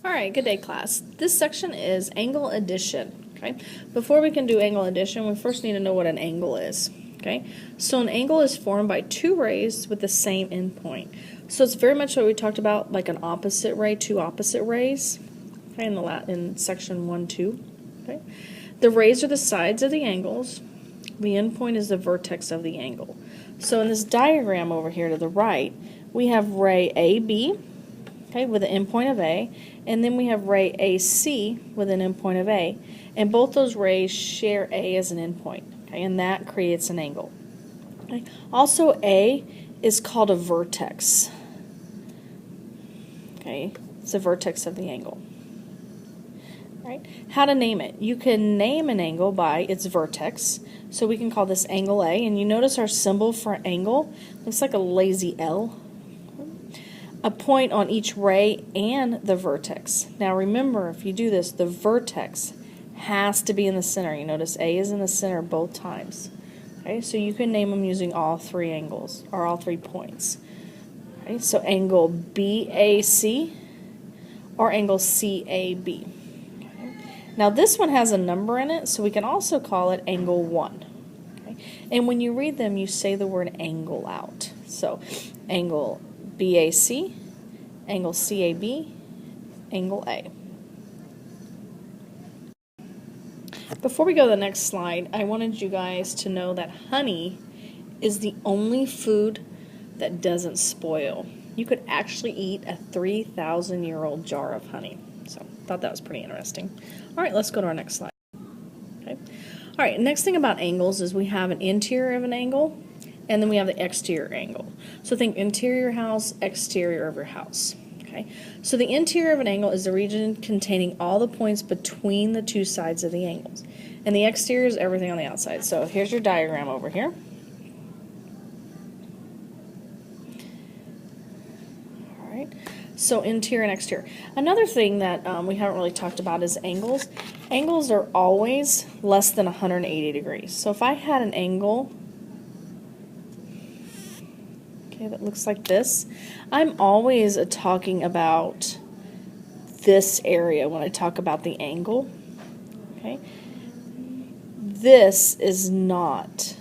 All right, good day, class. This section is angle addition. Okay, before we can do angle addition, we first need to know what an angle is. Okay, so an angle is formed by two rays with the same endpoint. So it's very much what we talked about, like an opposite ray, two opposite rays. Okay, in section 1-2. Okay, the rays are the sides of the angles. The endpoint is the vertex of the angle. So in this diagram over here to the right, we have ray AB. Okay, with an endpoint of A, and then we have ray AC with an endpoint of A, and both those rays share A as an endpoint, okay, and that creates an angle. Okay. Also, A is called a vertex. Okay, it's the vertex of the angle. Right? How to name it? You can name an angle by its vertex, so we can call this angle A, and you notice our symbol for angle looks like a lazy L. A point on each ray and the vertex. Now remember, if you do this, the vertex has to be in the center. You notice A is in the center both times. Okay, so you can name them using all three angles, or all 3 points. Okay, so angle BAC or angle CAB. Okay. Now this one has a number in it, so we can also call it angle 1. Okay. And when you read them, you say the word angle out. So angle BAC, angle CAB, angle A. Before we go to the next slide, I wanted you guys to know that honey is the only food that doesn't spoil. You could actually eat a 3,000-year-old jar of honey. So I thought that was pretty interesting. All right, let's go to our next slide. Okay. All right, next thing about angles is we have an interior of an angle, and then we have the exterior angle. So think interior house, exterior of your house. Okay. So the interior of an angle is the region containing all the points between the two sides of the angles. And the exterior is everything on the outside. So here's your diagram over here. All right. So interior and exterior. Another thing that we haven't really talked about is angles. Angles are always less than 180 degrees. So if I had an angle that looks like this, I'm always talking about this area when I talk about the angle. Okay, this is not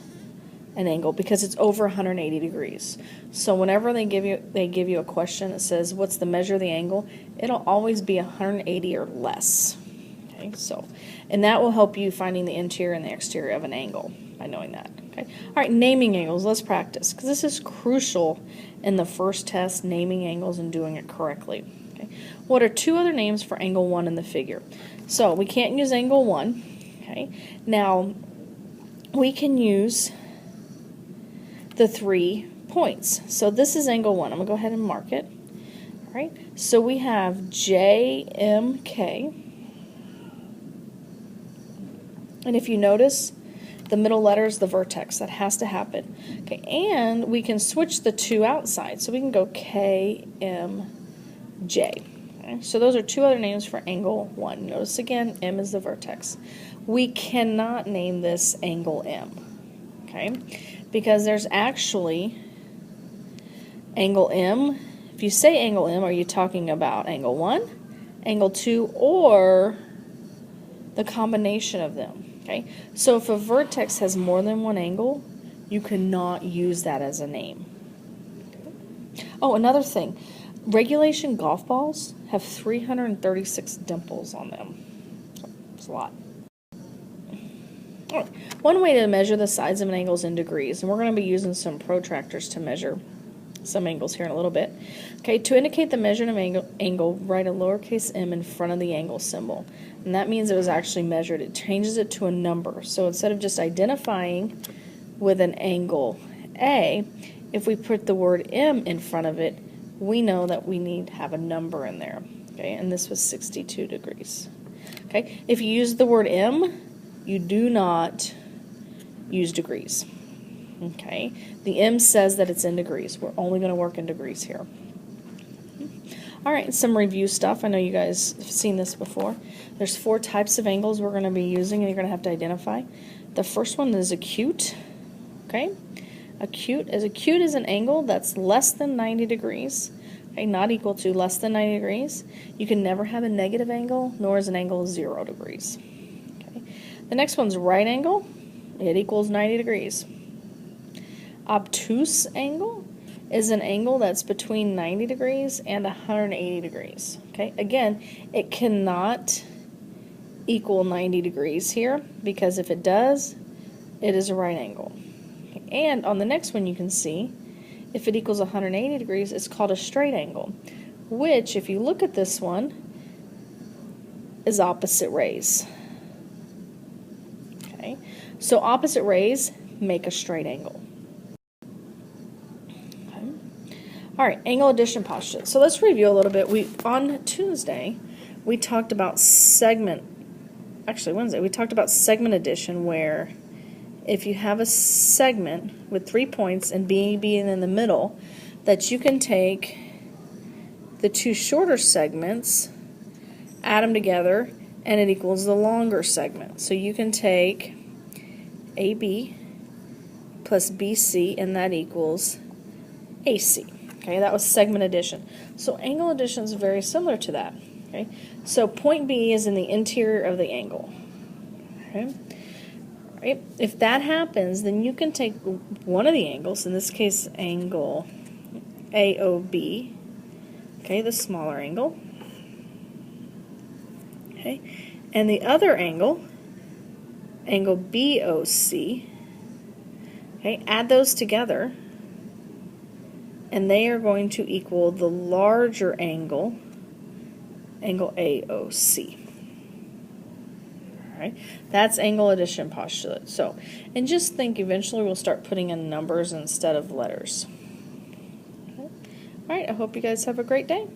an angle because it's over 180 degrees. So whenever they give you a question that says what's the measure of the angle, it'll always be 180 or less. Okay, so and that will help you finding the interior and the exterior of an angle by knowing that. Okay. All right, naming angles. Let's practice because this is crucial in the first test, naming angles and doing it correctly. Okay. What are two other names for angle 1 in the figure? So we can't use angle 1. Okay. Now we can use the 3 points. So this is angle 1. I'm going to go ahead and mark it. All right. So we have JMK. And if you notice, the middle letter is the vertex. That has to happen. Okay, and we can switch the two outside. So we can go KMJ. Okay, so those are two other names for angle 1. Notice again, M is the vertex. We cannot name this angle M. Okay, because there's actually angle M. If you say angle M, are you talking about angle 1, angle 2, or the combination of them? Okay, so if a vertex has more than one angle, you cannot use that as a name. Oh, another thing, regulation golf balls have 336 dimples on them. So it's a lot. All right. One way to measure the sides of an angle is in degrees, and we're going to be using some protractors to measure some angles here in a little bit. Okay, to indicate the measure of angle, write a lowercase m in front of the angle symbol. And that means it was actually measured. It changes it to a number. So instead of just identifying with an angle A, if we put the word M in front of it, we know that we need to have a number in there. Okay, and this was 62 degrees. Okay, if you use the word M, you do not use degrees. Okay, the M says that it's in degrees. We're only going to work in degrees here. All right, some review stuff. I know you guys have seen this before. There's 4 types of angles we're going to be using, and you're going to have to identify. The first one is acute. Okay, acute is an angle that's less than 90 degrees okay, not equal to, less than 90 degrees. You can never have a negative angle, nor is an angle 0 degrees. Okay. The next one's right angle. It equals 90 degrees. Obtuse angle is an angle that's between 90 degrees and 180 degrees. Okay, again, it cannot equal 90 degrees here, because if it does, it is a right angle. Okay. And on the next one you can see, if it equals 180 degrees, it's called a straight angle, which, if you look at this one, is opposite rays. Okay, so opposite rays make a straight angle. Okay. All right, angle addition postulate. So let's review a little bit. On Tuesday, we talked about Wednesday, we talked about segment addition, where if you have a segment with 3 points and B being in the middle, that you can take the two shorter segments, add them together, and it equals the longer segment. So you can take AB plus BC, and that equals AC. Okay, that was segment addition. So angle addition is very similar to that. Okay, so point B is in the interior of the angle. Okay. Right. If that happens, then you can take one of the angles, in this case angle AOB, okay, the smaller angle, okay, and the other angle, angle BOC, okay, add those together, and they are going to equal the larger angle, angle AOC. Right? That's angle addition postulate. So, and just think, eventually we'll start putting in numbers instead of letters. Okay. All right, I hope you guys have a great day.